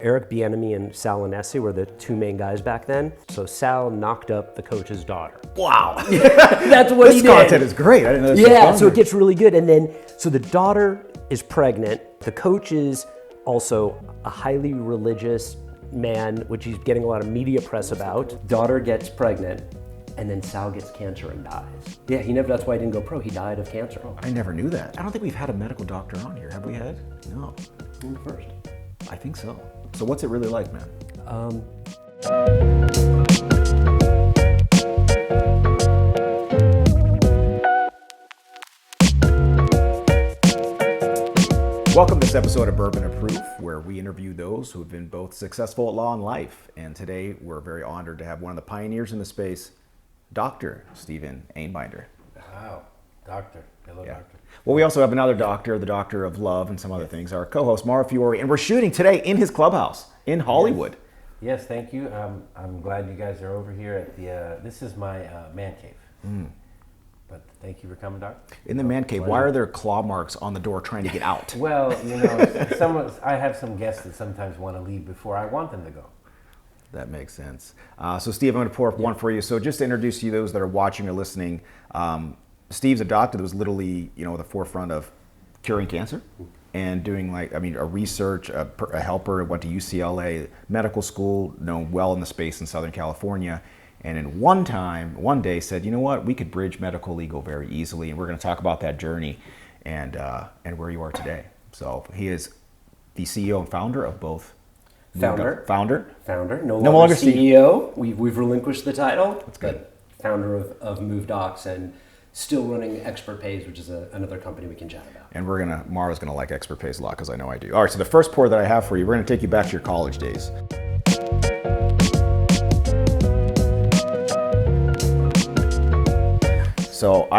Eric Bieniemy and Sal Inessi were the two main guys back then. So Sal knocked up the coach's daughter. Wow. That's what he did. This content is great. I didn't know this Yeah, was so it gets really good. And then, so the daughter is pregnant. The coach is also a highly religious man, which he's getting a lot of media press about. Daughter gets pregnant, and then Sal gets cancer and dies. Yeah, that's why he didn't go pro. He died of cancer. I never knew that. I don't think we've had a medical doctor on here. Have we had? No. You're the first. I think so. So what's it really like, man? Welcome to this episode of Bourbon of Proof, where we interview those who have been both successful at law and life. And today we're very honored to have one of the pioneers in the space, Dr. Stephen Ainbinder. Wow, doctor. Hello, doctor. Well, we also have another doctor, the doctor of love and some other things, our co-host, Mauro Fiore, and we're shooting today in his clubhouse in Hollywood. Yes, thank you. I'm glad you guys are over here at the, this is my man cave. But thank you for coming, Doc. In the man cave, why are there claw marks on the door trying to get out? Well, I have some guests that sometimes want to leave before I want them to go. That makes sense. So Steve, I'm going to pour up one for you. So just to introduce you, those that are watching or listening, Steve's a doctor that was literally, at the forefront of curing cancer and doing a research, a helper, went to UCLA medical school, known well in the space in Southern California. And in one day said, you know what, we could bridge medical legal very easily. And we're going to talk about that journey and where you are today. So he is the CEO and founder of both. Founder. No longer CEO. We've relinquished the title. That's good. But founder of MoveDocs and still running Expert Pays, which is another company we can chat about. And Mara's gonna like Expert Pays a lot because I know I do. All right, so the first pour that I have for you, we're gonna take you back to your college days. So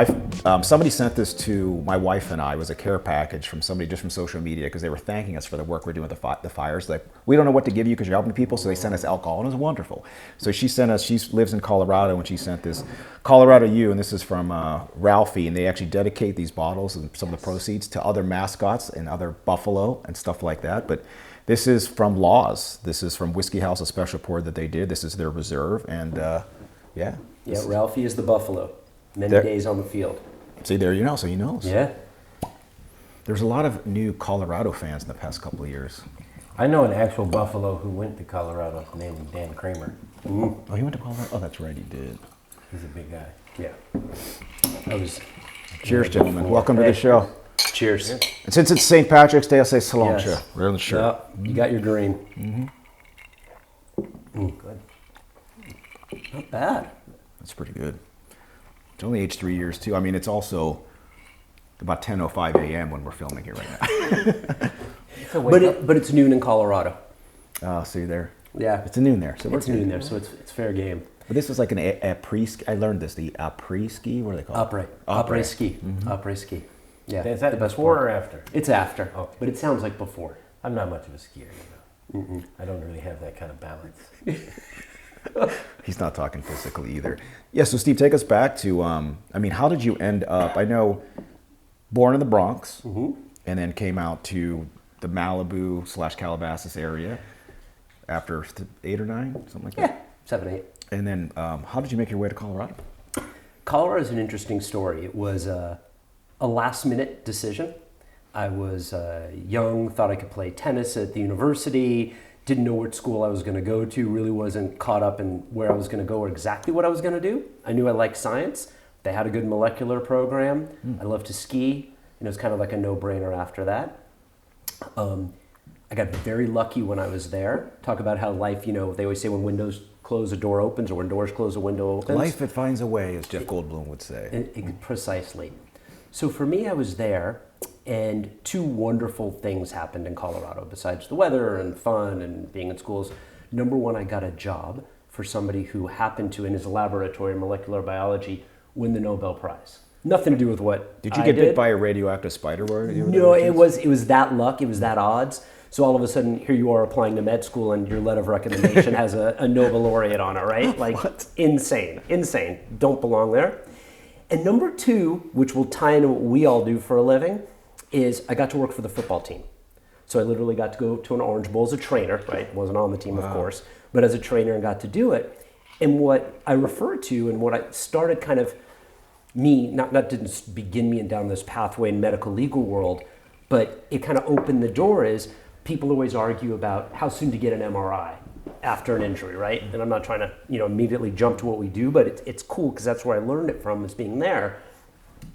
somebody sent this to my wife and I. It was a care package from somebody just from social media because they were thanking us for the work we're doing with the fires. Like, we don't know what to give you because you're helping people, so they sent us alcohol, and it was wonderful. So she lives in Colorado, and she sent this Colorado U, and this is from Ralphie, and they actually dedicate these bottles and some of the proceeds to other mascots and other buffalo and stuff like that. But this is from Laws. This is from Whiskey House, a special pour that they did. This is their reserve, and Yeah, Ralphie is the buffalo. Many days on the field. See, there you know, so he knows. Yeah. There's a lot of new Colorado fans in the past couple of years. I know an actual buffalo who went to Colorado named Dan Kramer. Oh, he went to Colorado? Oh, that's right, he did. He's a big guy. Yeah. Cheers, gentlemen. Welcome to the show. Cheers. And since it's St. Patrick's Day, I'll say cilantro. Yes. Right on the shirt. Yep. You got your green. Good. Not bad. That's pretty good. It's only aged 3 years, too. I mean, it's also about 10:05 a.m. when we're filming here right now. But it's noon in Colorado. Oh, see there. Yeah. It's a noon there. So It's noon there, so it's fair game. But this was like an après-ski. I learned this, the après-ski. What do they call it? Après ski. Après ski. Yeah. Is that before or after? It's after, Okay. but it sounds like before. I'm not much of a skier, I don't really have that kind of balance. He's not talking physically either. Yeah, so Steve, take us back to, how did you end up, I know, born in the Bronx, and then came out to the Malibu/Calabasas area after 8 or 9, something like that? Yeah, 7, 8. And then how did you make your way to Colorado? Colorado is an interesting story. It was a last-minute decision. I was young, thought I could play tennis at the university, didn't know what school I was going to go to, really wasn't caught up in where I was going to go or exactly what I was going to do. I knew I liked science. They had a good molecular program. I loved to ski. It was kind of like a no-brainer after that. I got very lucky when I was there. Talk about how life, they always say when windows close, a door opens, or when doors close, a window opens. Life, it finds a way, as Jeff Goldblum would say. Precisely. So for me, I was there, and 2 wonderful things happened in Colorado besides the weather and fun and being in schools. Number 1, I got a job for somebody who happened to, in his laboratory in molecular biology, win the Nobel Prize. Nothing to do with what Did you get bit by a radioactive spider? No, it was that luck. It was that odds. So all of a sudden, here you are applying to med school, and your letter of recommendation has a Nobel laureate on it, right? Like, what? Insane. Don't belong there. And number 2, which will tie into what we all do for a living, is I got to work for the football team. So I literally got to go to an Orange Bowl as a trainer, right? Wasn't on the team, of course, but as a trainer and got to do it. And what I refer to and what I started kind of not didn't begin me down this pathway in medical legal world, but it kind of opened the door is people always argue about how soon to get an MRI after an injury, right? And I'm not trying to, immediately jump to what we do, but it's cool because that's where I learned it from, is being there.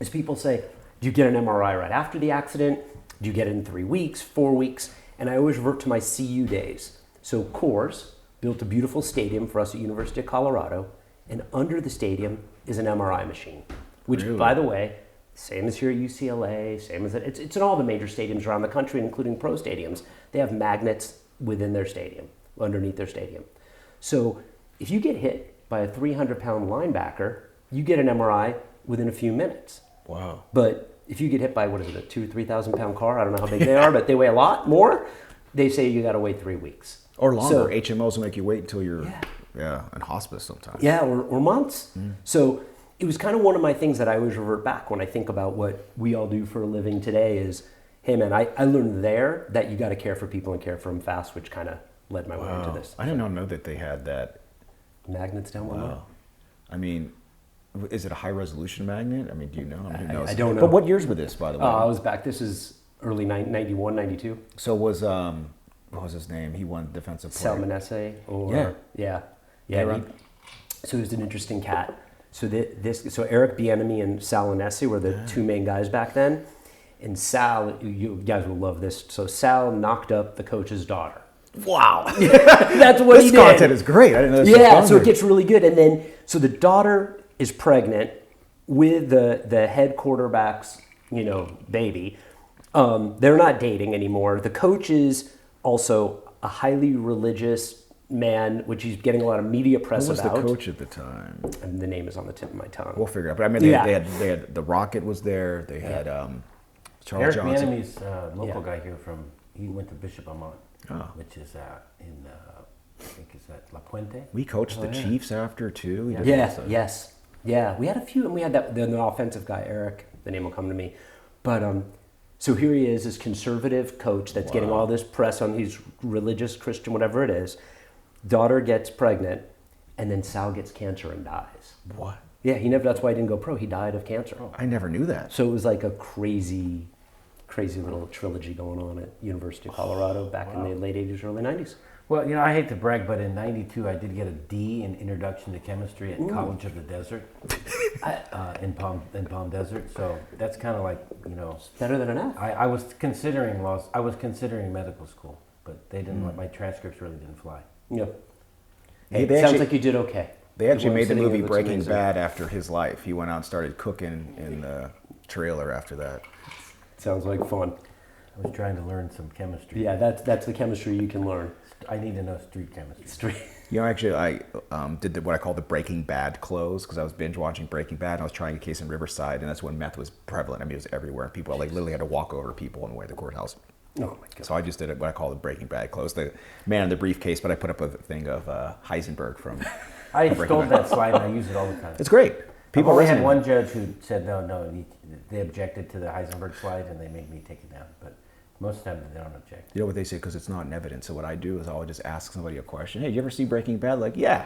Is people say, do you get an MRI right after the accident? Do you get it in 3 weeks, 4 weeks? And I always revert to my CU days. So Coors built a beautiful stadium for us at University of Colorado, and under the stadium is an MRI machine, which, Really? by the way, same as here at UCLA, same as it's in all the major stadiums around the country, including pro stadiums. They have magnets within their stadium, underneath their stadium. So if you get hit by a 300-pound linebacker, you get an MRI within a few minutes. Wow. But if you get hit by, a 2,000 or 3,000 pound car, I don't know how big they are, but they weigh a lot more, they say you got to wait 3 weeks. Or longer. So, HMOs will make you wait until you're in hospice sometimes. yeah, or months. So it was kind of one of my things that I always revert back when I think about what we all do for a living today is, hey man, I learned there that you got to care for people and care for them fast, which kind of led my way into this. I did not know that they had that. Magnets down below. Wow. I mean, is it a high resolution magnet? I mean, do you know? I mean, who knows? I don't know. But what years were this, by the way? I was back, this is early 91, 92. So was, what was his name? He won defensive player. Salmonese or Yeah. yeah. So he was an interesting cat. So so Eric Bieniemy and Sal Anesi were the two main guys back then. And Sal, you guys will love this. So Sal knocked up the coach's daughter. Wow. That's what he This did. content is great. I didn't know this was Yeah, on so it here. gets really good. And then, so the daughter is pregnant with the head quarterback's, baby. They're not dating anymore. The coach is also a highly religious man, which he's getting a lot of media press Who was about. the coach at the time? And the name is on the tip of my tongue. We'll figure it out. But I mean, they had the Rocket was there. They had Charles Eric Johnson. Bieniemy's local guy here he went to Bishop Amant, which is in, I think is that La Puente? We coached the Chiefs after too. He did Yes. Yeah, we had a few, and we had the offensive guy, Eric, the name will come to me. But so here he is, this conservative coach that's getting all this press on he's religious, Christian, whatever it is. Daughter gets pregnant, and then Sal gets cancer and dies. What? Yeah, that's why he didn't go pro. He died of cancer. I never knew that. So it was like a crazy little trilogy going on at University of Colorado back in the late 80s, early 90s. Well, I hate to brag, but in '92 I did get a D in Introduction to Chemistry at College of the Desert in Palm Desert. So that's kind of like Better than an F. I was considering medical school, but they didn't. My transcripts really didn't fly. Yeah. Hey, Hey, sounds like you did okay. They actually The one made the sitting movie there looks Breaking amazing. Bad after his life. He went out and started cooking in the trailer after that. Sounds like fun. I was trying to learn some chemistry. Yeah, that's the chemistry you can learn. I need to know street chemistry. Actually, I did what I call the Breaking Bad close because I was binge watching Breaking Bad and I was trying a case in Riverside, and that's when meth was prevalent. I mean, it was everywhere. People literally had to walk over people on the way to the courthouse. Oh my God. So I just did what I call the Breaking Bad close. The man in the briefcase, but I put up a thing of Heisenberg from. I stole that slide and I use it all the time. It's great. People People had resonate. one judge who said no. They objected to the Heisenberg slide and they made me take it down. But most of the time they don't object. You know what they say? Because it's not in evidence. So what I do is I'll just ask somebody a question. Hey, you ever see Breaking Bad? Like, yeah.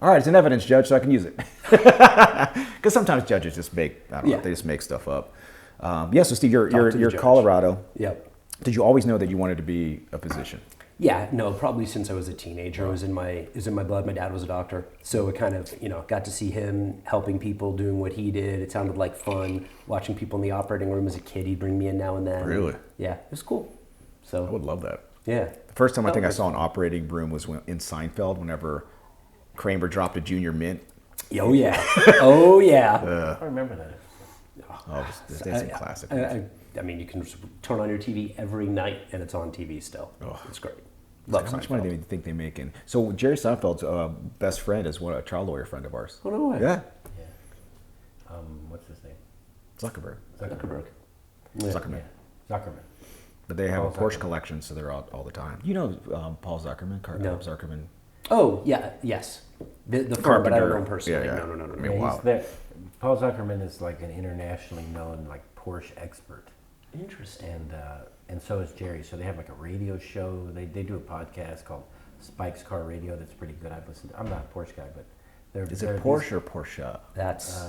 All right, it's in evidence, Judge, so I can use it. Because sometimes judges just make, I don't know, they just make stuff up. So Steve, you're judge. Colorado. Yep. Did you always know that you wanted to be a physician? Yeah, no, probably since I was a teenager. It was in my blood. My dad was a doctor. So it kind of, got to see him helping people, doing what he did. It sounded like fun. Watching people in the operating room as a kid, he'd bring me in now and then. Really? Yeah, it was cool. So I would love that. yeah. The first time I think I saw an operating room was in Seinfeld, whenever Kramer dropped a junior mint. Oh yeah. Oh yeah. I remember that. Oh, that's some classic ones. I mean, you can just turn on your TV every night and it's on TV still. Oh. It's great. How much money do you think they make in? So Jerry Seinfeld's best friend is a trial lawyer friend of ours. Oh, no way. Yeah, What's his name? Zuckerberg. Zuckerberg. Zuckerman. Yeah. Zuckerman. But they have Paul a Porsche Zuckerman. collection, so they're out all the time. Paul Zuckerman? No. Zuckerman. Oh, yeah, yes. The firm, but I don't know him personally. Yeah, yeah. No. I mean, Yeah, wow. Paul Zuckerman is like an internationally known Porsche expert. Interesting. And so is Jerry. So they have like a radio show. They do a podcast called Spike's Car Radio. That's pretty good. I've listened. I'm not a Porsche guy, but Is it Porsche or Porsche? That's.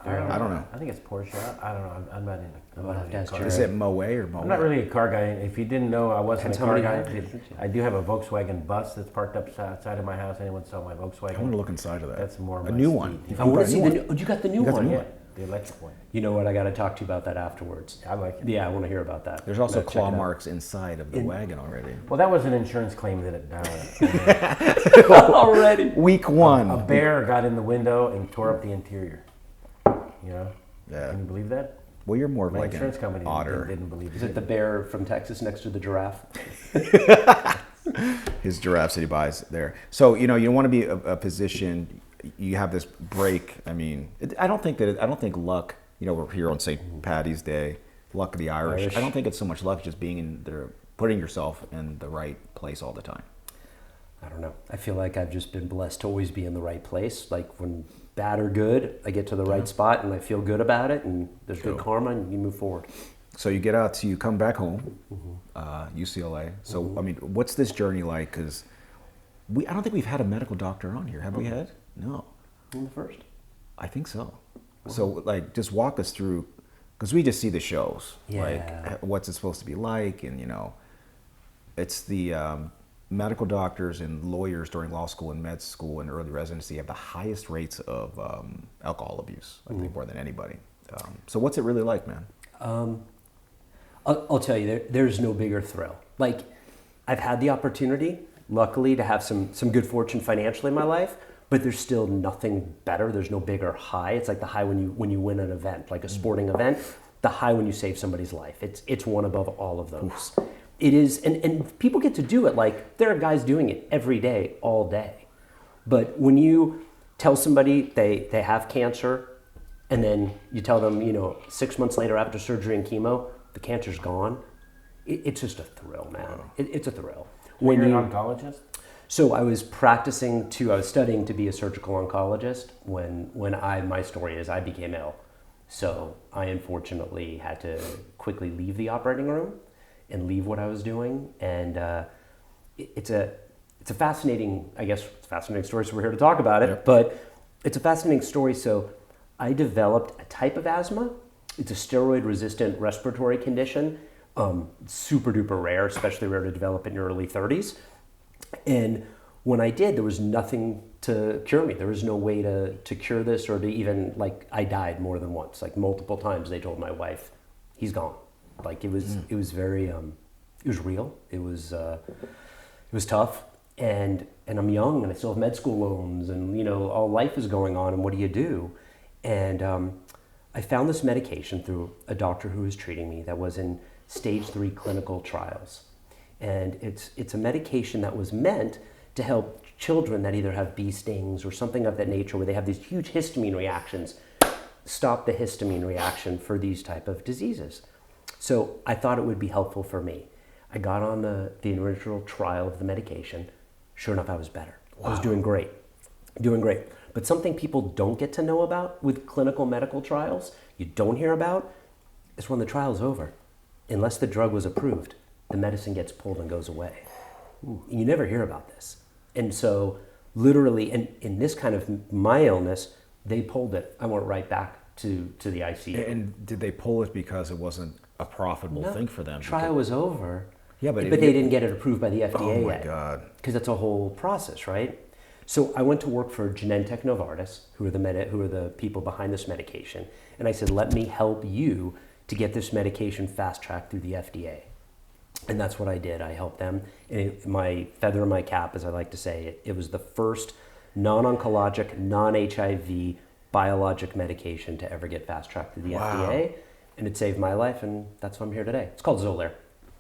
I don't know. I think it's Porsche. I don't know. I'm not in. I'm not in a car. Is it Moe or Moe? I'm not really a car guy. If you didn't know, I wasn't Depends a how car many guy. have. I do have a Volkswagen bus that's parked up outside of my house. Anyone saw my Volkswagen? I want to look inside of that. That's more a my new speed. one. Yeah. I want to see the new. You got the new got the one. new Yeah, one. the electric one. You know what? I got to talk to you about that afterwards. I like it. Yeah, I want to hear about that. There's also Gotta check claw it out. marks inside of the wagon already. Well, that was an insurance claim that it Already. Week one. a bear got in the window and tore up the interior. You know? Yeah. Can you believe that? Well, you're more of My like insurance an company otter. didn't believe it. Is it the bear from Texas next to the giraffe? His giraffes that he buys there. So you want to be a position. You have this break. I mean, I don't think luck. We're here on St. Paddy's Day. Luck of the Irish. I don't think it's so much luck, just being in there, putting yourself in the right place all the time. I don't know. I feel like I've just been blessed to always be in the right place. Like when bad or good, I get to the right spot and I feel good about it, and there's good karma, and you move forward. So you come back home, UCLA. So I mean, what's this journey like? Because I don't think we've had a medical doctor on here. Have we had? No. I'm the first. I think so. So like, just walk us through, because we just see the shows. Yeah. Like, what's it supposed to be like? And it's the medical doctors and lawyers during law school and med school and early residency have the highest rates of alcohol abuse, I think, more than anybody. So what's it really like, man? I'll tell you, there's no bigger thrill. Like, I've had the opportunity, luckily, to have some good fortune financially in my life, but there's still nothing better. There's no bigger high. It's like the high when you win an event, like a sporting event, the high when you save somebody's life. It's one above all of those. It is, and people get to do it. Like, there are guys doing it every day, all day. But when you tell somebody they have cancer, and then you tell them, 6 months later after surgery and chemo, the cancer's gone, it's just a thrill, man. It's a thrill. When you're an oncologist? So I was studying to be a surgical oncologist when my story is I became ill. So I unfortunately had to quickly leave the operating room and leave what I was doing. And it's a fascinating, fascinating story, so we're here to talk about it. Yep. But it's a fascinating story. So I developed a type of asthma. It's a steroid-resistant respiratory condition, super duper rare, especially rare to develop in your early 30s. And when I did, there was nothing to cure me. There was no way to cure this, or to even, I died more than once. Like, multiple times they told my wife, he's gone. Like, it was very, it was real. It was tough. And I'm young, and I still have med school loans, and, all life is going on, and what do you do? And I found this medication through a doctor who was treating me that was in stage 3 clinical trials. And it's a medication that was meant to help children that either have bee stings or something of that nature, where they have these huge histamine reactions, stop the histamine reaction for these type of diseases. So I thought it would be helpful for me. I got on the original trial of the medication. Sure enough, I was better. Wow. I was doing great. But something people don't get to know about with clinical medical trials, you don't hear about, is when the trial's over. Unless the drug was approved, the medicine gets pulled and goes away. You never hear about this. And so literally, in this kind of my illness, they pulled it. I went right back to the ICU. And did they pull it because it wasn't a profitable thing for them? Trial was over. Yeah, but they didn't get it approved by the FDA oh my yet. God. Because that's a whole process, right? So I went to work for Genentech Novartis, who are the people behind this medication, and I said, let me help you to get this medication fast-tracked through the FDA. And that's what I did. I helped them. And my feather in my cap, as I like to say, it was the first non-oncologic, non-HIV biologic medication to ever get fast-tracked through the FDA. And it saved my life, and that's why I'm here today. It's called Xolair.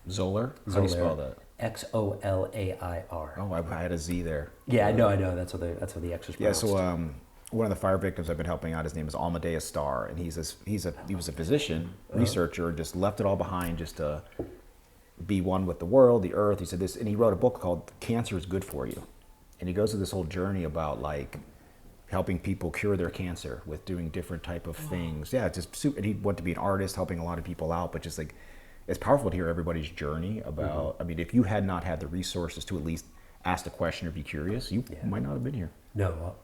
Xolair? How do you spell that? Xolair. Oh, I had a Z there. Yeah, I know. That's what the X is pronounced. Yeah, so one of the fire victims I've been helping out, his name is Amadeus Starr, and he was a physician, researcher, just left it all behind just to be one with the world, the earth. He said this, and he wrote a book called Cancer is Good for You. And he goes through this whole journey about helping people cure their cancer with doing different type of things. Yeah, just super, and he wanted to be an artist, helping a lot of people out, but just it's powerful to hear everybody's journey about, I mean, if you had not had the resources to at least ask the question or be curious, you might not have been here. No,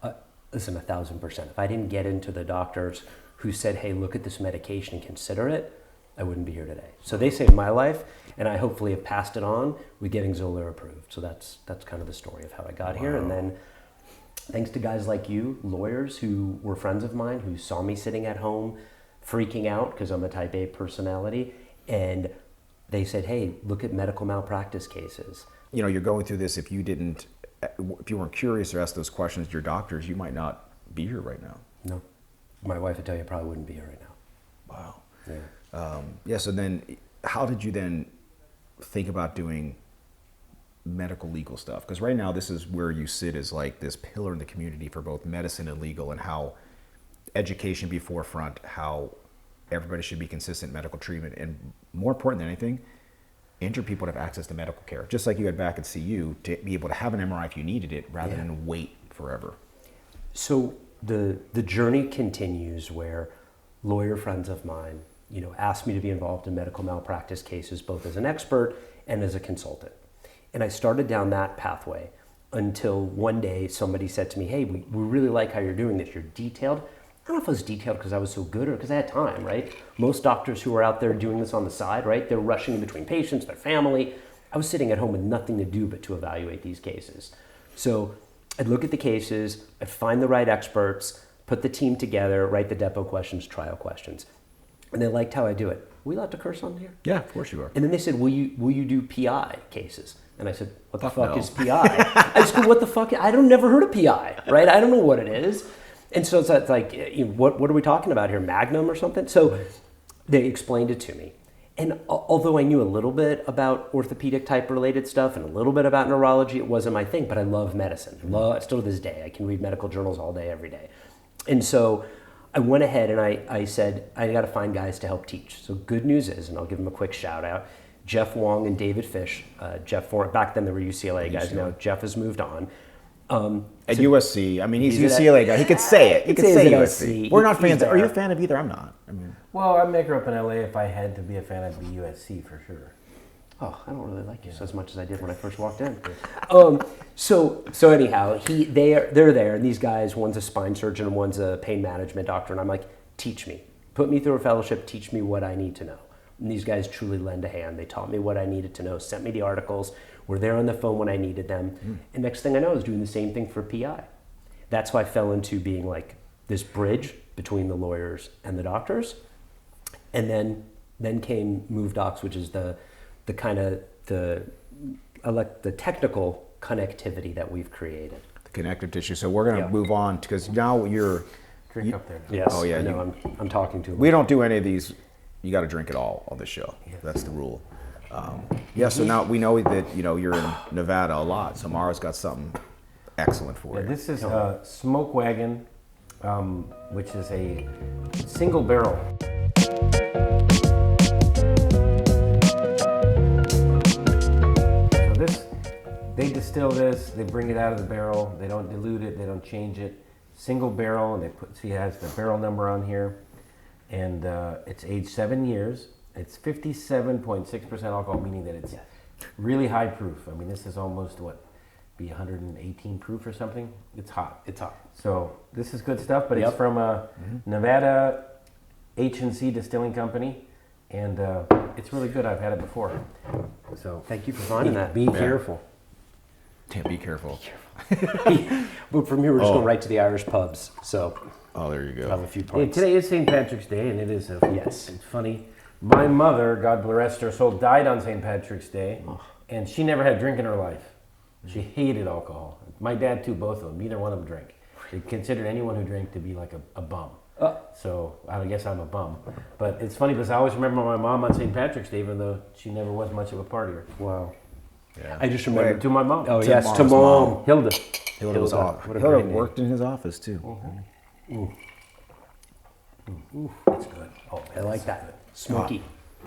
listen, 1,000%. If I didn't get into the doctors who said, hey, look at this medication and consider it, I wouldn't be here today. So they saved my life, and I hopefully have passed it on with getting Xolair approved. So that's kind of the story of how I got here. And then thanks to guys like you, lawyers who were friends of mine, who saw me sitting at home freaking out because I'm a type A personality, and they said, hey, look at medical malpractice cases. You know, you're going through this, if you weren't curious or asked those questions to your doctors, you might not be here right now. No. My wife would tell you I probably wouldn't be here right now. Wow. Yeah. So then how did you then think about doing medical legal stuff? Because right now this is where you sit as like this pillar in the community for both medicine and legal, and how education be forefront, how everybody should be consistent medical treatment, and more important than anything, injured people to have access to medical care. Just like you had back at CU, to be able to have an MRI if you needed it rather than wait forever. So the journey continues where lawyer friends of mine, asked me to be involved in medical malpractice cases, both as an expert and as a consultant. And I started down that pathway until one day somebody said to me, hey, we really like how you're doing this. You're detailed. I don't know if I was detailed because I was so good or because I had time, right? Most doctors who are out there doing this on the side, right? They're rushing in between patients, their family. I was sitting at home with nothing to do but to evaluate these cases. So I'd look at the cases, I'd find the right experts, put the team together, write the depo questions, trial questions. And they liked how I do it. Are we allowed to curse on here? Yeah, of course you are. And then they said, will you do PI cases? And I said, what the fuck is PI? I just go, what the fuck? I don't never heard of PI, right? I don't know what it is. And so it's like, what are we talking about here? Magnum or something? So they explained it to me. And although I knew a little bit about orthopedic type related stuff and a little bit about neurology, it wasn't my thing, but I love medicine. Still to this day, I can read medical journals all day, every day. And so I went ahead and I said, I got to find guys to help teach. So good news is, and I'll give them a quick shout out, Jeff Wong and David Fish. Jeff, back then they were UCLA guys. Now Jeff has moved on. At USC, I mean, he's a UCLA guy. He could say it. He could say USC. We're not fans. Are you a fan of either? I'm not. I mean, well, I grew up in LA. If I had to be a fan, I'd be USC for sure. Oh, I don't really like you as much as I did when I first walked in. So anyhow, they're there, and these guys, one's a spine surgeon and one's a pain management doctor, and I'm like, teach me, put me through a fellowship, teach me what I need to know. And these guys truly lend a hand. They taught me what I needed to know, sent me the articles, were there on the phone when I needed them, and next thing I know, I was doing the same thing for PI. That's how I fell into being like this bridge between the lawyers and the doctors, and then came MoveDocs, which is the kind of the technical connectivity that we've created. The connective tissue. So we're going to move on because now you're drink up there. Now. Yes. Oh yeah. I know. I'm talking to. We don't do any of these. You got to drink it all on this show. Yes. That's the rule. So now we know that you're in Nevada a lot. So Mara's got something excellent for you. This is Smoke Wagon, which is a single barrel. They distill this, they bring it out of the barrel, they don't dilute it, they don't change it. Single barrel, and it has the barrel number on here. And it's aged 7 years. It's 57.6% alcohol, meaning that it's really high proof. I mean, this is almost, 118 proof or something? It's hot. It's hot. So this is good stuff, but it's from Nevada H&C Distilling Company. And it's really good. I've had it before. So thank you for finding that. Be careful. Yeah, be careful. But from here, we're just going right to the Irish pubs. So, there you go. Have a few points. Today is St. Patrick's Day, and it is it's funny. My mother, God bless her soul, died on St. Patrick's Day, and she never had a drink in her life. She hated alcohol. My dad too, both of them. Neither one of them drank. They considered anyone who drank to be like a bum. So I guess I'm a bum. But it's funny because I always remember my mom on St. Patrick's Day, even though she never was much of a partier. Wow. Yeah. I just remember to my mom. Oh yes, to mom. Hilda. Was off. Hilda worked in his office too. That's good. Oh, I like that. Smoky.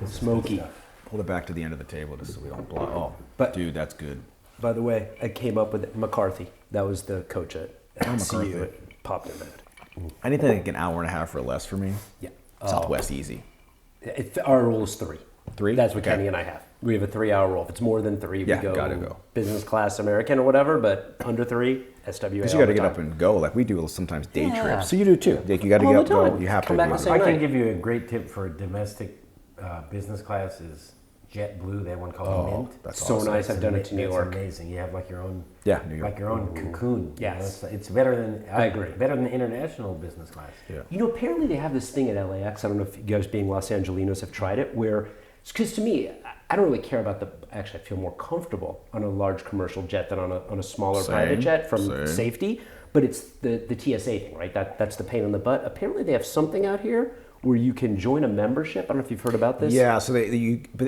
Smoky. Pull it back to the end of the table just so we don't block. Oh, dude, that's good. By the way, I came up with McCarthy. That was the coach at McCarthy. CU. It popped in that. Anything like an hour and a half or less for me. Yeah. Southwest easy. Our rule is 3. 3? That's what Okay. Kenny and I have. We have a 3-hour rule. If it's more than 3, Yeah, we go, gotta go. business class American or whatever, but under 3, SWA. Because you got to get up and go. Like we do sometimes day Yeah. trips. So you do too. Like you got to All get the up, go. time. You have Come to. back the do same it. I can night. give you a great tip for domestic business class is JetBlue. They have one called Mint. That's So awesome. nice. I've done it to New York. It's amazing. You have like your own, Yeah, New York. like your own cocoon. Yes. It's better than I agree. Better than international business class. Yeah. You know, apparently they have this thing at LAX. I don't know if you guys, being Los Angelinos, have tried it. Where, because to me, I don't really care about the. Actually, I feel more comfortable on a large commercial jet than on a smaller private jet from safety. But it's the TSA thing, right? That's the pain in the butt. Apparently, they have something out here where you can join a membership. I don't know if you've heard about this. Yeah. So but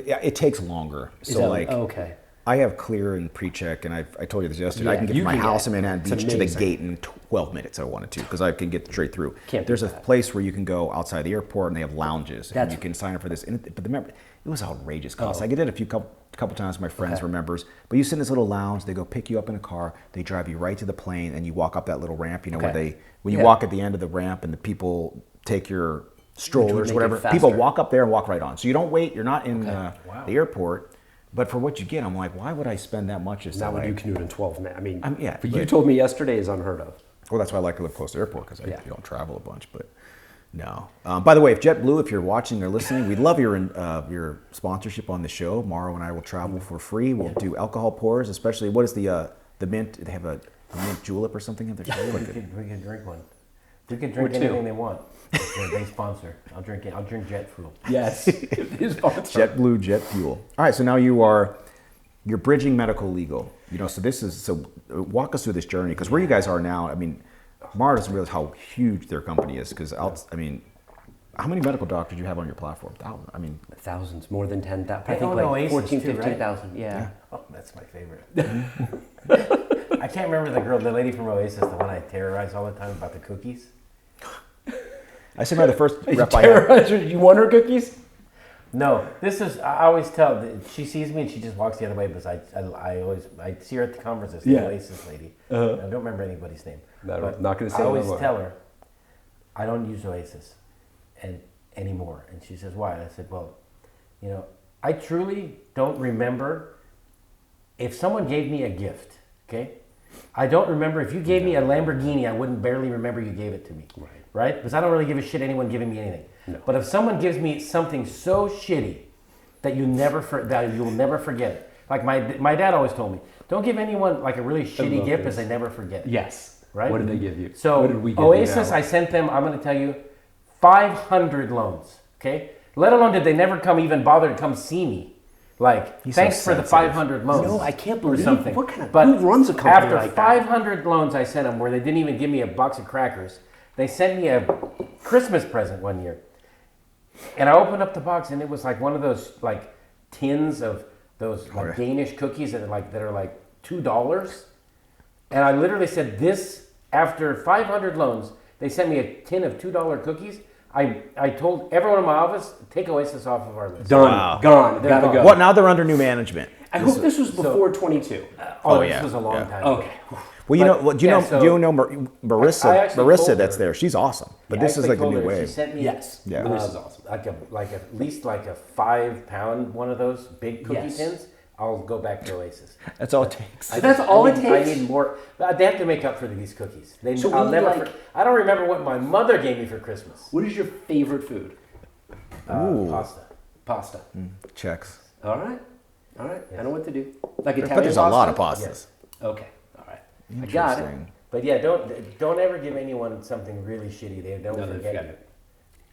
it takes longer. Is So that- like. okay. I have clear and pre-check, and I told you this yesterday. I Yeah, can get you from my can house get- in Manhattan it's Beach to the amazing. gate in 12 minutes if I wanted to, because I can get straight through. Can't There's beat a that. place where you can go outside the airport, and they have lounges, and That's- you can sign up for this. But remember, it was outrageous cost. I did it couple times. My friends were members, but you sit in this little lounge. They go pick you up in a car. They drive you right to the plane, and you walk up that little ramp. You know where when you walk at the end of the ramp, and the people take your strollers, make whatever. it People faster. walk up there and walk right on. So you don't wait. You're not in the airport. But for what you get, I'm like, why would I spend that much? Not when you can do it in 12 minutes. I mean, yeah, but you but- told me yesterday is unheard of. Well, that's why I like to live close to the airport, because Yeah. you don't travel a bunch. But no. By the way, if JetBlue, if you're watching or listening, we'd love your sponsorship on the show. Morrow and I will travel for free. We'll do alcohol pours, especially what is the mint? They have a mint julep or something in their show. We can drink one. We can drink Or two. anything they want. They sponsor. I'll drink it. I'll drink jet fuel. Yes. JetBlue, jet fuel. All right, so now you're bridging medical legal. You know, so walk us through this journey, because where you guys are now. I mean, Mara doesn't realize how huge their company is, because I mean, how many medical doctors do you have on your platform? Thousands. I mean, Thousands, more than 10,000. I They think own like Oasis 14, too, right? 15,000. Yeah. Oh, that's my favorite. I can't remember the lady from Oasis, the one I terrorize all the time about the cookies. I said by the first rep I had. Terrorizer, you want her cookies? No, this is, I always tell, she sees me and she just walks the other way, because I see her at the conferences, the Yeah. Oasis lady. I don't remember anybody's name. No, but not gonna say I always no more. tell her, I don't use Oasis anymore. And she says, why? And I said, well, you know, I truly don't remember if someone gave me a gift, okay? I don't remember if you gave me a Lamborghini, I wouldn't barely remember you gave it to me. Right? Because I don't really give a shit anyone giving me anything. No. But if someone gives me something so shitty that you'll never forget it. Like my dad always told me, don't give anyone like a really shitty love gift, this. because they never forget it. Yes. Right? What did they give you? So what did we give Oasis, you now? I sent them, I'm going to tell you, 500 loans. Okay? Let alone did they never even bother to come see me. Like, He's so thanks for the sensitive. 500 loans. No, I can't or believe something. what kind of But who runs a company after like that? 500 loans I sent them, where they didn't even give me a box of crackers, they sent me a Christmas present one year. And I opened up the box, and it was like one of those like tins of those like Danish cookies that are like $2. And I literally said, this, after 500 loans, they sent me a tin of $2 cookies. I told everyone in my office, take Oasis off of our list. Done. Wow. Gone. They're Gotta gone. go. What now? They're under new management. I hope this was before 22. Oh, yeah, this was a long yeah. time ago. Okay. Well, do you know Marissa? I actually Marissa, told that's her. there. She's awesome. But I this is actually like the told new her, wave. She sent me, Yes. Yeah. This is awesome. like at least like a 5-pound one of those big cookie Yes. tins. I'll go back to Oasis. That's all it takes. That's all it takes? I need more. They have to make up for these cookies. So I'll we never. like- I don't remember what my mother gave me for Christmas. What is your favorite food? Pasta. Pasta. Checks. All right. All right. I know what to do. Like But Italian there's a pasta? lot of pastas. Yes. Okay. All right. I got it. Interesting. But yeah, don't ever give anyone something really shitty. They don't No, they forget forget it.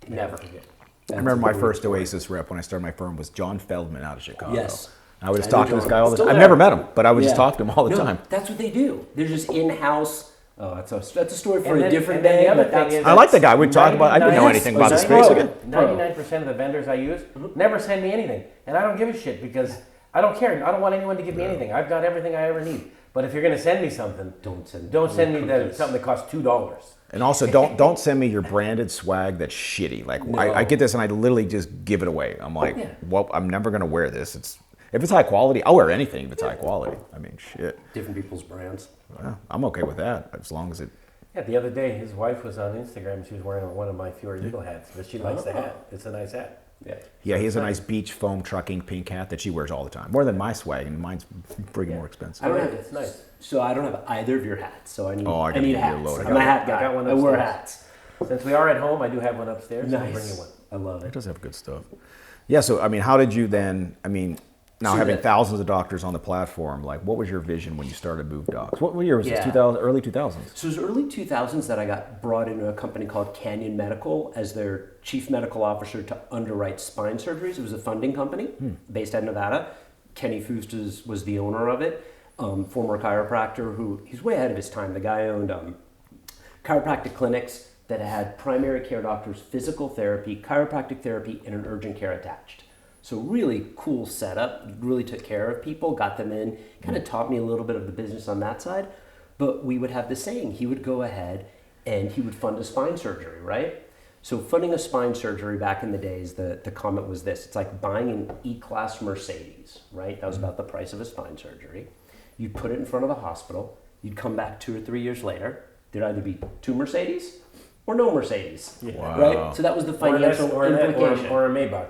it. Never. forget. I remember my first Oasis rep when I started my firm was John Feldman out of Chicago. Yes. I would just I talk know to this John. guy all the Still time. I've there. never met him, but I would just Yeah. talk to him all the No, time. That's what they do. They're just in-house. Oh, that's a story for And a then- different and then day. the other but thing that's- is- I like the guy. We talk about. I didn't know 99 anything about the Yes. space Pro. again. 99% of the vendors I use never send me anything, and I don't give a shit because I don't care. I don't want anyone to give me anything. I've got everything I ever need. But if you're going to send me something, Don't send me cookies. something that costs $2. And also, don't send me your branded swag that's shitty. Like I get this and I literally just give it away. I'm like, Yeah. well, I'm never gonna wear this. If it's high quality, I'll wear anything if it's high quality. I mean, shit. Different people's brands. Well, I'm okay with that as long as it. Yeah, the other day his wife was on Instagram. She was wearing one of my Fiore Eagle hats, but she likes the hat. It's a nice hat. Yeah, he has a nice beach foam trucking pink hat that she wears all the time. More than my swag, and mine's freaking more expensive. I don't have It's nice. So I don't have either of your hats. So I need. Oh, I I need gotta get you a hats. load. I'm a hat guy. I got one I wear upstairs. hats. Since we are at home, I do have one upstairs. So I'll bring you Nice. one. I love It it. does have good stuff. Yeah, so I mean, how did you then, now So having that- thousands of doctors on the platform, like what was your vision when you started MoveDocs? What year was this? Yeah. 2000, early 2000s? So it was early 2000s that I got brought into a company called Canyon Medical as their chief medical officer to underwrite spine surgeries. It was a funding company based out of Nevada. Kenny Fustas was the owner of it, former chiropractor who, he's way ahead of his time. The guy owned chiropractic clinics that had primary care doctors, physical therapy, chiropractic therapy, and an urgent care attached. So really cool setup, really took care of people, got them in, kind of taught me a little bit of the business on that side. But we would have the saying, he would go ahead and he would fund a spine surgery, right? So funding a spine surgery back in the days, the comment was this, it's like buying an E-Class Mercedes, right? That was about the price of a spine surgery. You'd put it in front of the hospital, you'd come back 2 or 3 years later, there'd either be 2 Mercedes or no Mercedes, Wow. right? So that was the financial implication. Or a Maybach.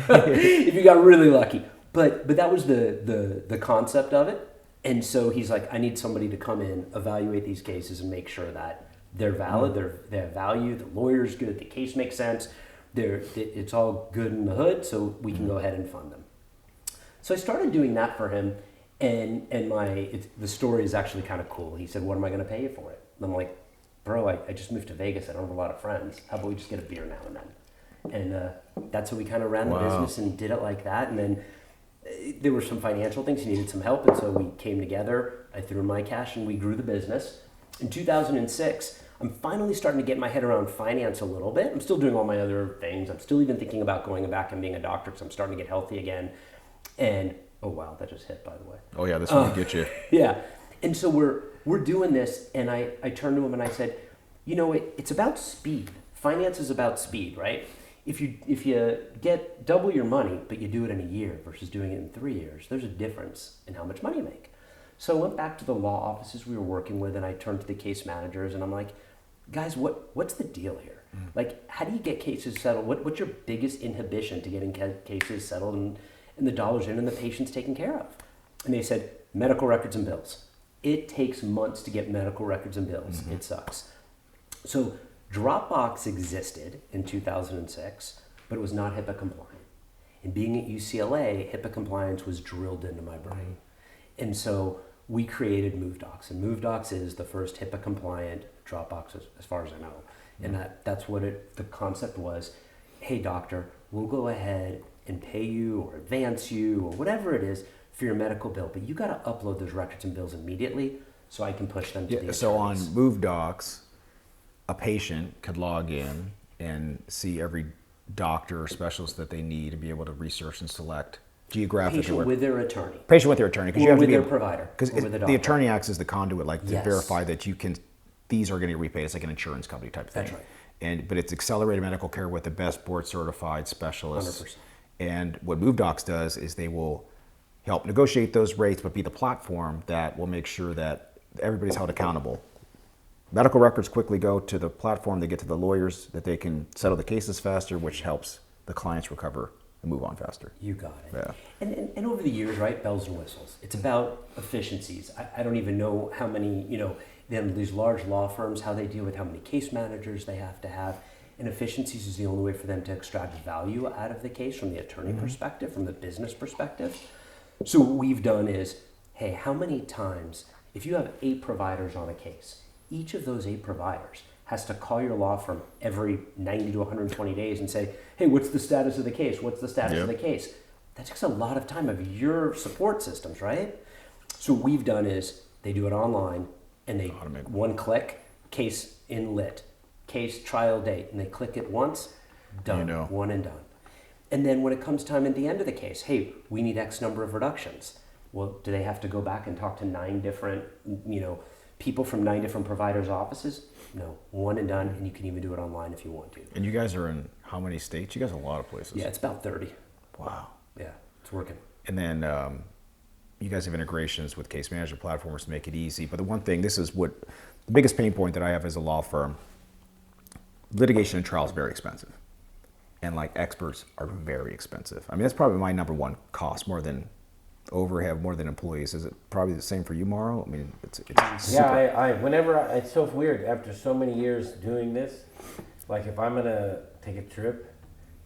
If you got really lucky. But that was the concept of it. And so he's like, I need somebody to come in, evaluate these cases, and make sure that they're valid, they have value, the lawyer's good, the case makes sense, it's all good in the hood, so we can go ahead and fund them. So I started doing that for him, and the story is actually kind of cool. He said, what am I going to pay you for it? And I'm like, bro, I just moved to Vegas. I don't have a lot of friends. How about we just get a beer now and then? And that's how we kind of ran the business and did it like that. And then there were some financial things. He needed some help. And so we came together. I threw in my cash and we grew the business. In 2006, I'm finally starting to get my head around finance a little bit. I'm still doing all my other things. I'm still even thinking about going back and being a doctor because I'm starting to get healthy again. And, oh wow, that just hit, by the way. Oh yeah, this one will get you. Yeah. And so we're doing this, and I turned to him and I said, it's about speed. Finance is about speed, right? If you get double your money, but you do it in a year versus doing it in 3 years, there's a difference in how much money you make. So I went back to the law offices we were working with, and I turned to the case managers, and I'm like, guys, what's the deal here? Like, how do you get cases settled? What's your biggest inhibition to getting cases settled and the dollars in and the patients taken care of? And they said, medical records and bills. It takes months to get medical records and bills. It sucks. So Dropbox existed in 2006, but it was not HIPAA compliant. And being at UCLA, HIPAA compliance was drilled into my brain. And so we created MoveDocs, and MoveDocs is the first HIPAA compliant Dropbox as far as I know. And that's what the concept was. Hey doctor, we'll go ahead and pay you or advance you or whatever it is for your medical bill, but you got to upload those records and bills immediately so I can push them to the So on attorneys. MoveDocs, a patient could log in and see every doctor or specialist that they need to be able to research and select geographically. Patient with their attorney. Patient with their attorney, because Or you have with to be their provider, because or with the the doctor. attorney acts as the conduit, like to Yes. verify that these are going to get repaid. It's like an insurance company type thing. That's right. But it's accelerated medical care with the best board certified specialists. 100%. And what MoveDocs does is they will help negotiate those rates, but be the platform that will make sure that everybody's held accountable. Medical records quickly go to the platform, they get to the lawyers, that they can settle the cases faster, which helps the clients recover and move on faster. You got it. Yeah. And over the years, right, bells and whistles. It's about efficiencies. I don't even know how many, then these large law firms, how they deal with how many case managers they have to have. And efficiencies is the only way for them to extract value out of the case from the attorney perspective, from the business perspective. So what we've done is, hey, how many times, if you have 8 providers on a case, each of those 8 providers has to call your law firm every 90 to 120 days and say, hey, what's the status of the case? What's the status of the case? That takes a lot of time of your support systems, right? So what we've done is they do it online and they Automate. one click, case in lit, case trial date, and they click it once, done, one and done. And then when it comes time at the end of the case, hey, we need X number of reductions. Well, do they have to go back and talk to 9 different, people from 9 different providers' offices? No, one and done, and you can even do it online if you want to. And you guys are in how many states? You guys are a lot of places. Yeah, it's about 30. Wow. Yeah, it's working. And then you guys have integrations with case management platforms to make it easy. But the one thing, this is what the biggest pain point that I have as a law firm, litigation and trial is very expensive. and like experts are very expensive. I mean, that's probably my number one cost, more than overhead, more than employees. Is it probably the same for you, Mauro? I mean, it's yeah. It's so weird after so many years doing this. Like if I'm gonna take a trip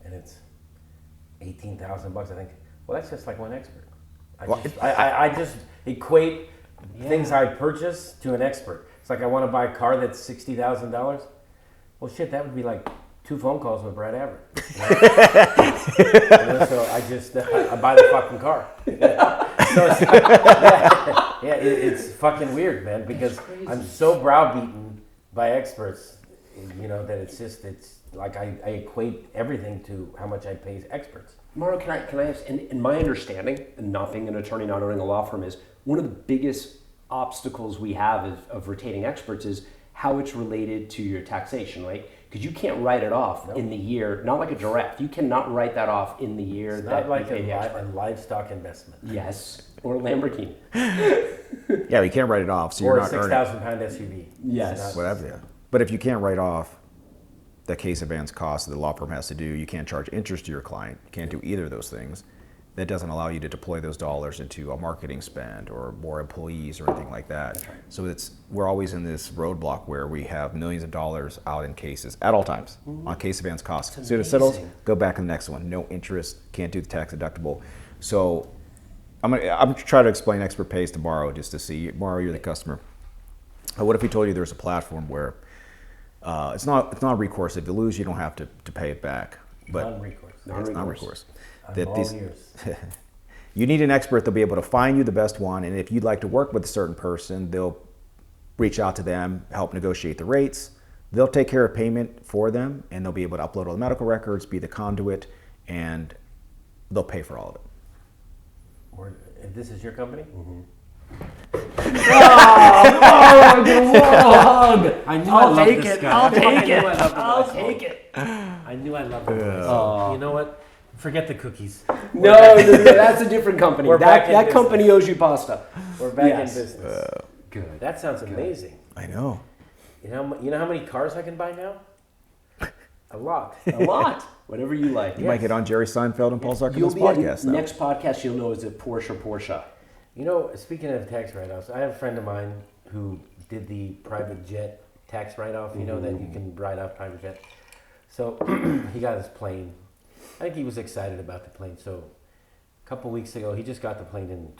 and it's $18,000, I think, well, that's just like one expert. I just equate things I purchase to an expert. It's like I want to buy a car that's $60,000. Well, shit, that would be like 2 phone calls with Brad Everett. So I buy the fucking car. So it's fucking weird, man, because I'm so browbeaten by experts, that it's like I equate everything to how much I pay experts. Mauro, can I ask, in my understanding, and not being an attorney, not owning a law firm, is one of the biggest obstacles we have of retaining experts is how it's related to your taxation, right? Because you can't write it off in the year, not like a giraffe. You cannot write that off in the year it's that not like you pay the expert. a livestock investment. Yes, or a Lamborghini. Yeah, you can't write it off, so or you're not a 6,000-pound SUV. Yes. Whatever, yeah. But if you can't write off the case advance cost that the law firm has to do, you can't charge interest to your client, you can't do either of those things. That doesn't allow you to deploy those dollars into a marketing spend or more employees or anything like that. That's right. So we're always in this roadblock where we have millions of dollars out in cases at all times on case advance costs. As soon as it settles, go back to the next one. No interest, can't do the tax deductible. So I'm gonna try to explain expert pays to Mauro just to see. Mauro, you're the customer. What if we told you there's a platform where it's not recourse. If you lose, you don't have to pay it back. But Non-recourse. It's non-recourse. Years. You need an expert that'll be able to find you the best one, and if you'd like to work with a certain person, they'll reach out to them, help negotiate the rates. They'll take care of payment for them, and they'll be able to upload all the medical records, be the conduit, and they'll pay for all of it. Or if this is your company? Mm-hmm. I knew I loved this guy. I'll take it. I knew I loved him. You know what? Forget the cookies. No, that's a different company. That company owes you pasta. We're back in business. Good. That sounds amazing. I know. You know how many cars I can buy now? A lot. A lot. Whatever you like. You might get on Jerry Seinfeld and Paul Zuckerman's You'll be podcast now. Next podcast you'll know is a Porsche. Speaking of tax write-offs, I have a friend of mine who did the private jet tax write-off, that you can write off private jet. So he got his plane. I think he was excited about the plane. So a couple weeks ago, he just got the plane in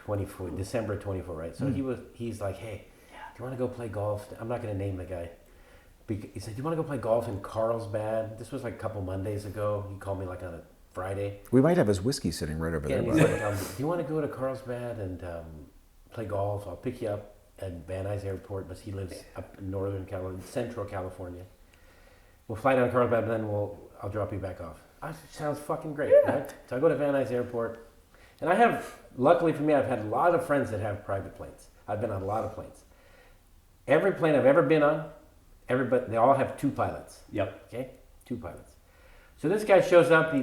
December 24, right? So he's like, hey, do you want to go play golf? I'm not going to name the guy. He said, do you want to go play golf in Carlsbad? This was like a couple Mondays ago. He called me like on a Friday. We might have his whiskey sitting right over there. And he's like, do you want to go to Carlsbad and play golf? I'll pick you up at Van Nuys Airport, but he lives up in Central California. We'll fly down to Carlsbad, and then I'll drop you back off. Sounds fucking great, right? So I go to Van Nuys Airport, and luckily for me, I've had a lot of friends that have private planes. I've been on a lot of planes. Every plane I've ever been on, they all have 2 pilots. Yep. Okay? 2 pilots. So this guy shows up,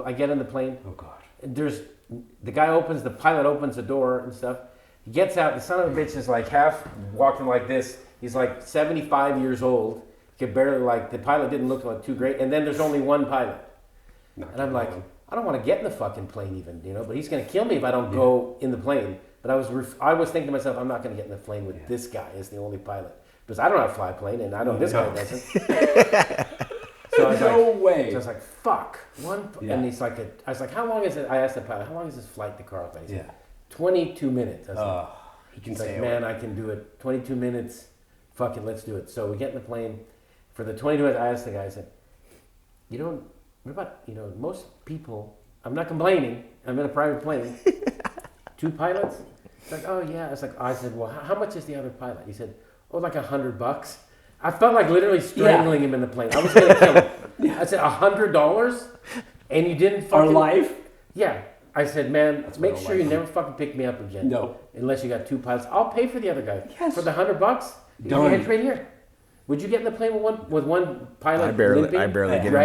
I get in the plane. Oh, God. The pilot opens the door and stuff. He gets out, the son of a bitch is like half walking like this. He's like 75 years old. He could barely, the pilot didn't look like too great. And then there's only one pilot. And I'm like, I don't want to get in the fucking plane even, but he's going to kill me if I don't go in the plane. But I was thinking to myself, I'm not going to get in the plane with this guy as the only pilot. Because I don't know how to fly a plane, and I know this guy doesn't. So I was like, fuck. And he's like, I was like, how long is it? I asked the pilot, how long is this flight to Carlsbad? He said, 22 minutes. I was like, he can say, man, I can do it. 22 minutes. Fucking let's do it. So we get in the plane. For the 22 minutes, I asked the guy, I said, what about, most people, I'm not complaining. I'm in a private plane. 2 pilots? It's like, oh yeah. I said, well, how much is the other pilot? He said, like $100. I felt like literally strangling him in the plane. I was going to kill him. I said, $100? And you didn't fucking... Our life? Yeah. I said, man, make sure you never fucking pick me up again. No. Unless you got 2 pilots. I'll pay for the other guy. Yes. For the $100? Done. It's right here. Would you get in the plane with one pilot I barely get in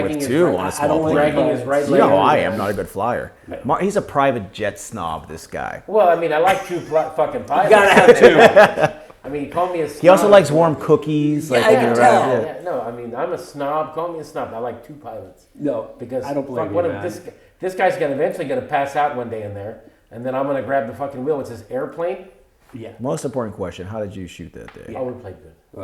with 2 on a small plane. Dragging his right You leg. know how I am, not a good flyer. He's a private jet snob, this guy. Well, I mean, I like 2 fucking pilots. You gotta have 2. I mean, you call me a snob. He also likes warm cookies. Yeah, like, I can tell. Yeah, no, I mean, I'm a snob. Call me a snob. I like 2 pilots. No, Because I don't blame fuck, you, man. this guy's eventually going to pass out one day in there, and then I'm going to grab the fucking wheel. It says airplane. Yeah. Most important question: how did you shoot that day? Oh, we played good. All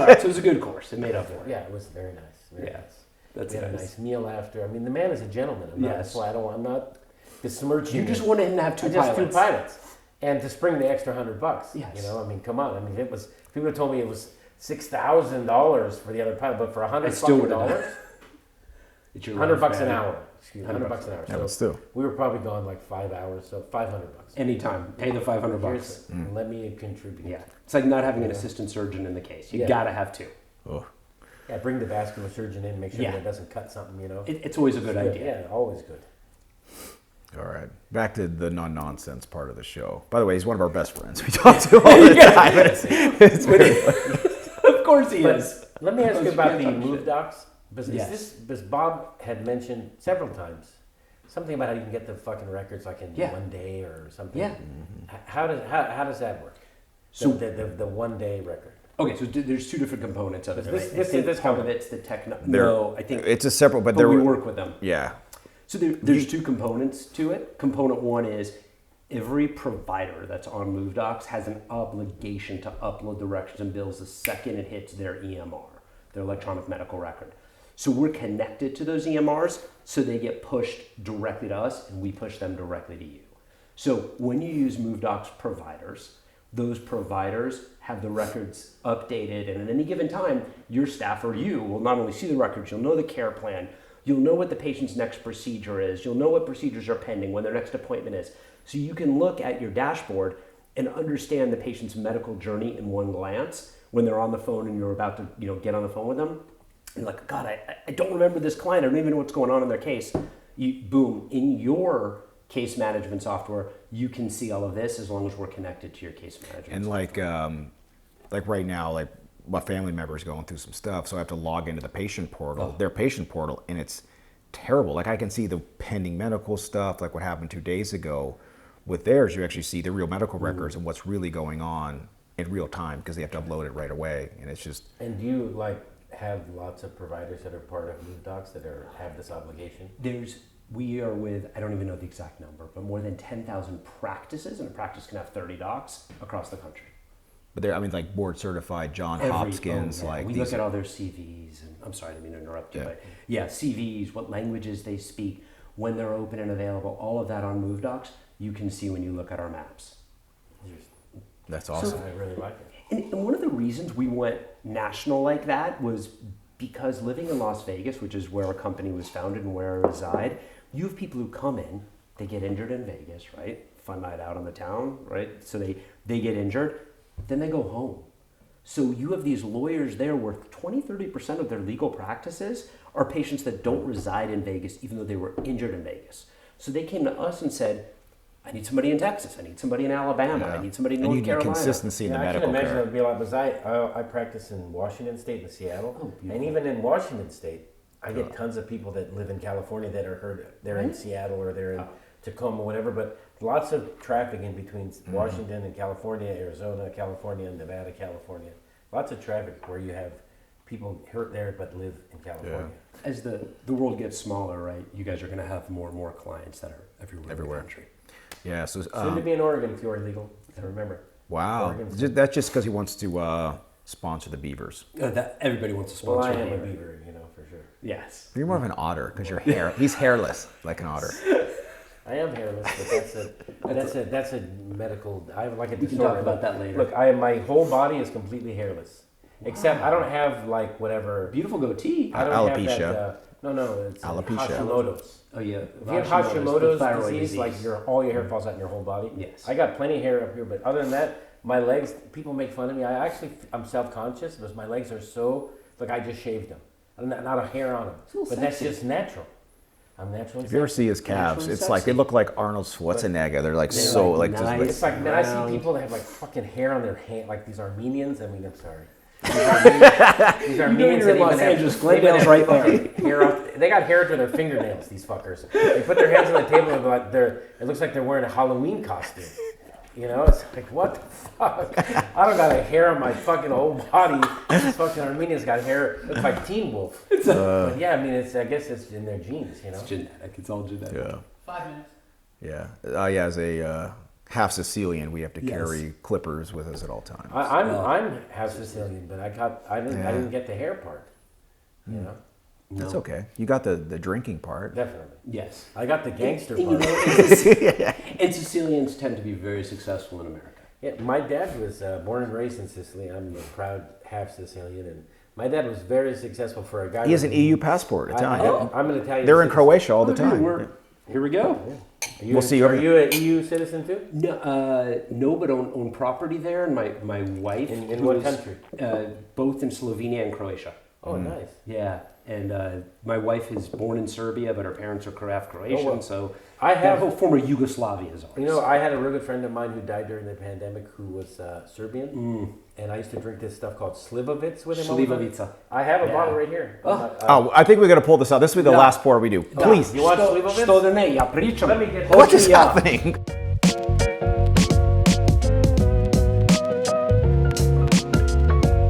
right, so it was a good course. It made up for it. Yeah, it was very nice. Very Yeah, nice. that's we had a nice. nice meal after. I mean, the man is a gentleman. I'm not, Yes. That's why I'm not besmirching. You just him. wanted him to have 2 I just pilots. 2 pilots, and to spring the extra $100. Yes. You know, I mean, come on. I mean, it was. People told me it was $6,000 for the other pilot, but for $100 still fucking would've dollars, It's your $100 life, an man. hour. Excuse me, $100 an hour. Yeah, but So still. we were probably gone like 5 hours, so $500. Anytime. Pay the $500. Here's- Let me contribute. Yeah. It's like not having an assistant surgeon in the case. You Yeah. gotta have 2. Oh. Yeah, bring the vascular surgeon in, make sure Yeah. that it doesn't cut something, you know. It's always a good idea. Yeah, always good. All right. Back to the non-nonsense part of the show. By the way, he's one of our best friends. We talk to him all the time. Of course he is. Let me ask you about the Talk shit. MoveDocs. Because Yes. because Bob had mentioned several times something about how you can get the fucking records like in Yeah. 1 day or something. Yeah. How does that work? So- the 1 day record. Okay, so there's 2 different components of it. This- I this- think this part of company. it's the techno. They're- No, I think. it's a separate, but but there we were, work with them. yeah. So there's 2 components to it. Component 1 is every provider that's on MoveDocs has an obligation to upload the records and bills the second it hits their EMR, their electronic medical record. So we're connected to those EMRs, so they get pushed directly to us, and we push them directly to you. So when you use MoveDocs providers, those providers have the records updated, and at any given time, your staff or you will not only see the records, you'll know the care plan, you'll know what the patient's next procedure is, you'll know what procedures are pending, when their next appointment is. So you can look at your dashboard and understand the patient's medical journey in one glance when they're on the phone and you're about to get on the phone with them. You're like, God, I don't remember this client. I don't even know what's going on in their case. Boom, in your case management software, you can see all of this as long as we're connected to your case management And like right now, like my family member is going through some stuff, so I have to log into the patient portal, their patient portal, and it's terrible. Like I can see the pending medical stuff, like what happened 2 days ago. With theirs, you actually see the real medical records and what's really going on in real time because they have to upload it right away, and it's just. And do you have lots of providers that are part of MoveDocs that have this obligation? We are with, I don't even know the exact number, but more than 10,000 practices, and a practice can have 30 docs across the country. But they're, I mean, like board certified John Hopkins, like we these. look at all their CVs, and I'm sorry, I didn't mean to interrupt you, Yeah. but yeah, CVs, what languages they speak, when they're open and available, all of that on MoveDocs, you can see when you look at our maps. That's awesome. I really like it. And one of the reasons we went national like that was because living in Las Vegas, which is where our company was founded and where I reside, you have people who come in, they get injured in Vegas, right? Fun night out on the town, right? So they get injured, then they go home. So you have these lawyers there where 20-30% of their legal practices are patients that don't reside in Vegas, even though they were injured in Vegas. So they came to us and said, I need somebody in Texas, I need somebody in Alabama, I need somebody in And North you need Carolina. consistency in the I can medical imagine care. it would be a lot, because I practice in Washington State and Seattle, beautiful. and even in Washington State, I get tons of people that live in California that are they're in Seattle or they're in Tacoma, whatever. But lots of traffic in between Washington and California, Arizona, California, and Nevada, California. Lots of traffic where you have people hurt there but live in California. As the world gets smaller, right, you guys are going to have more and more clients that are everywhere. in the country. Yeah. So. Soon to be in Oregon if you're illegal. So remember. Wow. Oregon's- That's just because he wants to sponsor the Beavers. That everybody wants to Well, sponsor. I am a here. beaver, for sure. Yes. You're more of an otter because you're hair. He's hairless like an otter. I am hairless, but that's a medical. I have like a We can disorder. talk about that later. Look, my whole body is completely hairless, except I don't have like whatever. Beautiful goatee. I don't Alopecia. have that. No, it's Alopecia. Hashimoto's. Oh yeah. If you have the Hashimoto's thyroid disease, like all your hair falls out in your whole body. Yes. I got plenty of hair up here, but other than that, my legs. People make fun of me. I'm self-conscious because my legs are so. Like I just shaved them. Not a hair on them, but that's just natural. I'm naturally. If you ever see his calves, Naturally it's like they sexy. look like Arnold Schwarzenegger. They're like so like like nice. It's like, man, I Round. see people that have like fucking hair on their hand, like these Armenians. I mean, I'm sorry. These Armenians you're in that Los even have- Angeles. they Glendale's even right have there. fucking hair off, they got hair to their fingernails. These fuckers. They put their hands on the table and like it looks like they're wearing a Halloween costume. You know, it's like, what the fuck? I don't got a hair on my fucking whole body. This fucking Armenian's got hair. Looks like Teen Wolf. But yeah, I mean, I guess it's in their genes, you know? It's genetic. It's all genetic. Yeah. 5 minutes. Yeah. Yeah. As a half Sicilian, we have to carry clippers with us at all times. I'm half Sicilian, but I didn't get the hair part. You know? That's okay. You got the drinking part. Definitely. Yes. I got the gangster And, part. and Sicilians tend to be very successful in America. Yeah, my dad was born and raised in Sicily. I'm a proud half Sicilian, and my dad was very successful for a guy. He has an EU passport, Italian. I'm an Italian. They're in citizen. Croatia all the time. Here we go. We'll see you Are over you an EU citizen too? No, but own property there, and my wife. In what country? Both in Slovenia and Croatia. Oh, nice. Yeah, and my wife is born in Serbia, but her parents are Croatian, Oh, well. so I have- that whole former Yugoslavia is ours. You know, I had a real good friend of mine who died during the pandemic who was Serbian, and I used to drink this stuff called Slivovitz with him. all the time. Slivovica. I have a bottle right here. Oh, I think we're going to pull this out. This will be the Yeah. last pour we do. Please. You want Slivovitz? Što da ne, ja pričam. Let me get What is Ja. happening?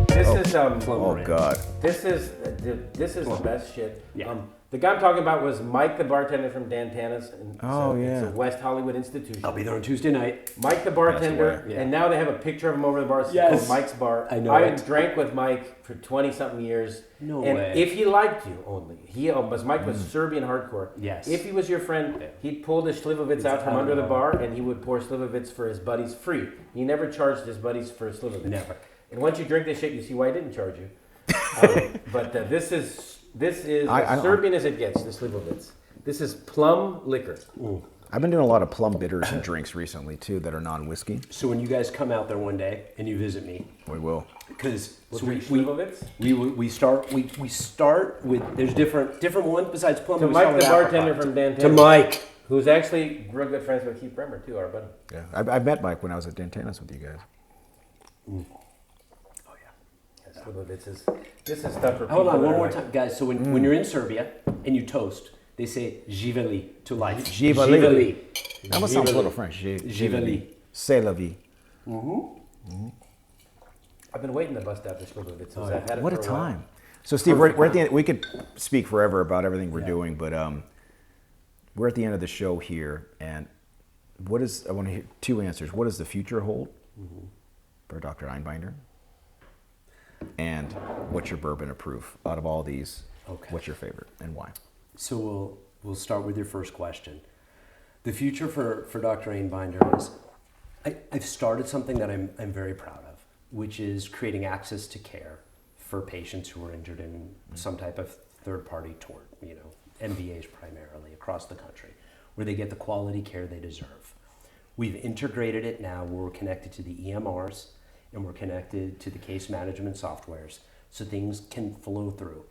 This is Oh, God. This is the best shit. Yeah. The guy I'm talking about was Mike, the bartender from Dantana's. And Oh, yeah. It's a West Hollywood institution. I'll be there on Tuesday night. Mike, the bartender, That's where- and now they have a picture of him over the bar. It's Yes. called Mike's Bar. I know I it. drank with Mike for 20-something years. No and way. if he liked you only, because Mike was Serbian hardcore. Yes. If he was your friend, he'd pull the Slivovitz out from under the bar, and he would pour Slivovitz for his buddies free. He never charged his buddies for Slivovitz. Never. And once you drink this shit, you see why I didn't charge you. But this is as Serbian as it gets. This Slivovitz. This is plum liquor. I've been doing a lot of plum bitters and drinks recently, too, that are non-whiskey. So when you guys come out there one day and you visit me, We will. because We'll so drink Slivovitz. we start with there's different one besides plum. To we Mike, start the with bartender apricot. from Dantana. To Mike. Who's actually real good friends with Keith Bremer, too, our buddy. Yeah. I met Mike when I was at Dantana's with you guys. Slivovitz is, this is stuff for people. Hold on, that one are more like- time, guys. So when you're in Serbia and you toast, they say "Živeli" to life. Živeli. That must sound a little French. Živeli. C'est la vie. I've been waiting to bust out this Slivovitz since I've had it What a for while. time. So, Steve, we're at the end. We could speak forever about everything we're doing, but we're at the end of the show here. And I want to hear two answers. What does the future hold for Dr. Ainbinder? And what's your bourbon of proof? Out of all these, what's your favorite and why? So we'll start with your first question. The future for Dr. Ainbinder is I've started something that I'm very proud of, which is creating access to care for patients who are injured in some type of third-party tort, MBAs primarily across the country, where they get the quality care they deserve. We've integrated it now where we're connected to the EMRs and we're connected to the case management softwares so things can flow through.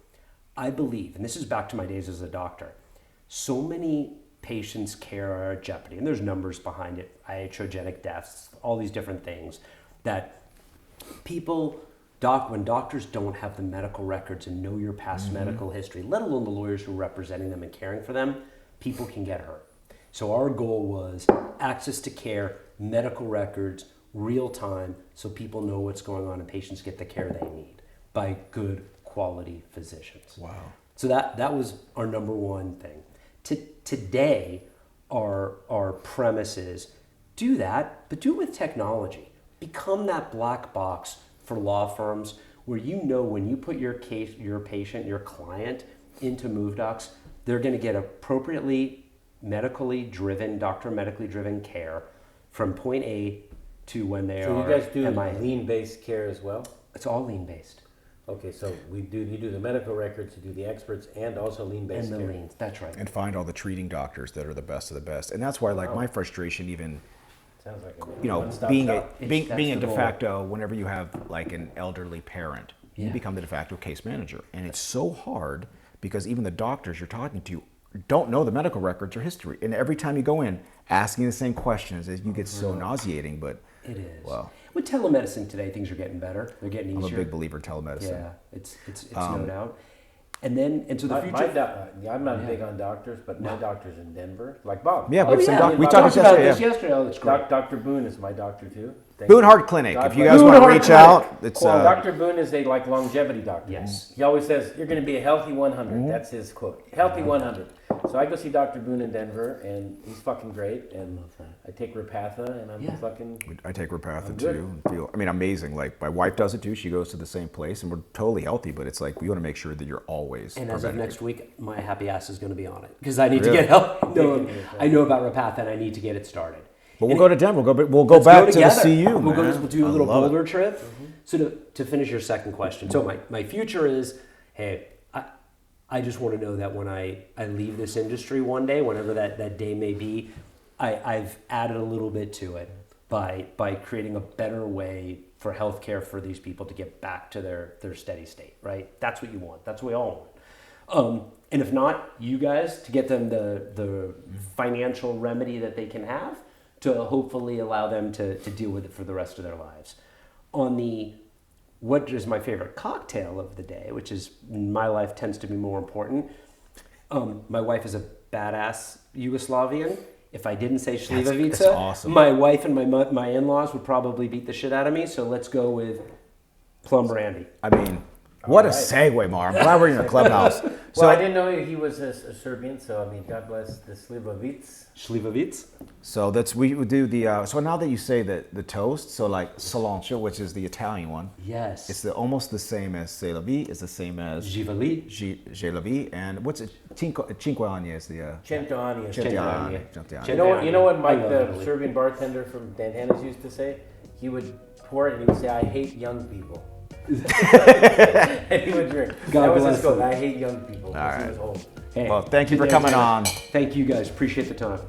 I believe, and this is back to my days as a doctor, so many patients' care are at jeopardy, and there's numbers behind it, iatrogenic deaths, all these different things, that when doctors don't have the medical records and know your past medical history, let alone the lawyers who are representing them and caring for them, people can get hurt. So our goal was access to care, medical records, real time, so people know what's going on and patients get the care they need by good quality physicians. Wow. So that was our number one thing. Today, our premise is do that, but do it with technology. Become that black box for law firms where when you put your case, your patient, your client into MoveDocs, they're going to get appropriately medically driven care from point A to when they So are you guys do MIA. lean-based care as well? It's all lean-based. Okay, so you do the medical records, you do the experts, and also lean-based And the care. leans, that's right. And find all the treating doctors that are the best of the best. And that's why, my frustration even, Sounds like a being one-stop shop. being a the de goal. facto, whenever you have like an elderly parent, you Yeah. become the de facto case manager. And it's so hard because even the doctors you're talking to don't know the medical records or history. And every time you go in, asking the same questions, you get so nauseating, but It is. Wow. With telemedicine today, things are getting better. They're getting I'm easier. a big believer in telemedicine. Yeah, it's no doubt. And so the future. I'm not big on doctors, but my doctor's in Denver, like Bob. Yeah, we have some yeah. we Bob talked about yesterday. this yesterday. Oh, that's great. Dr. Boone is my doctor too. Thank Boone you. Heart Clinic. God If you bless guys Boone want to Heart reach Clinic. out, it's Well, Dr. Boone is a longevity doctor. Yes. He always says, you're going to be a healthy 100. Mm-hmm. That's his quote. Healthy 100. So I go see Dr. Boone in Denver, and he's fucking great. And I take Repatha, and I'm fucking... I take Repatha good. too. And feel, amazing. Like my wife does it too. She goes to the same place, and we're totally healthy. But it's like we want to make sure that you're always. And as of preventative. next week, my happy ass is going to be on it because I need to get help. No, I know about Repatha, and I need to get it started. But we'll go to Denver. We'll go back to the CU. We'll do a little Boulder trip. So to finish your second question, so my future is, hey, I just want to know that when I leave this industry one day, whenever that day may be, I've added a little bit to it by creating a better way for healthcare for these people to get back to their steady state, right? That's what you want. That's what we all want. And if not, you guys, to get them the financial remedy that they can have to hopefully allow them to deal with it for the rest of their lives. On the what is my favorite cocktail of the day, which is in my life tends to be more important. My wife is a badass Yugoslavian. If I didn't say Slivovica, that's awesome. My wife and my in-laws would probably beat the shit out of me. So let's go with plum brandy. What a segue, Mar. I'm glad we're in a clubhouse. Well, I didn't know he was a Serbian, so God bless the Slivovic. So we would do the. So now that you say the toast, so like cilantro, which is the Italian one. Yes. It's almost the same as c'est la vie. It's the same as Givali. J'ai la vie, and what's it? Cinque anni is the. Cento anni. Cent'anni. You know what Mike, the Serbian bartender from Dantana's used to say? He would pour it and he would say, "I hate young people." And he would drink. God that was bless his quote. him. I hate young people. All right. He was old. Hey, Well, thank you for coming on. Thank you guys. Appreciate the time.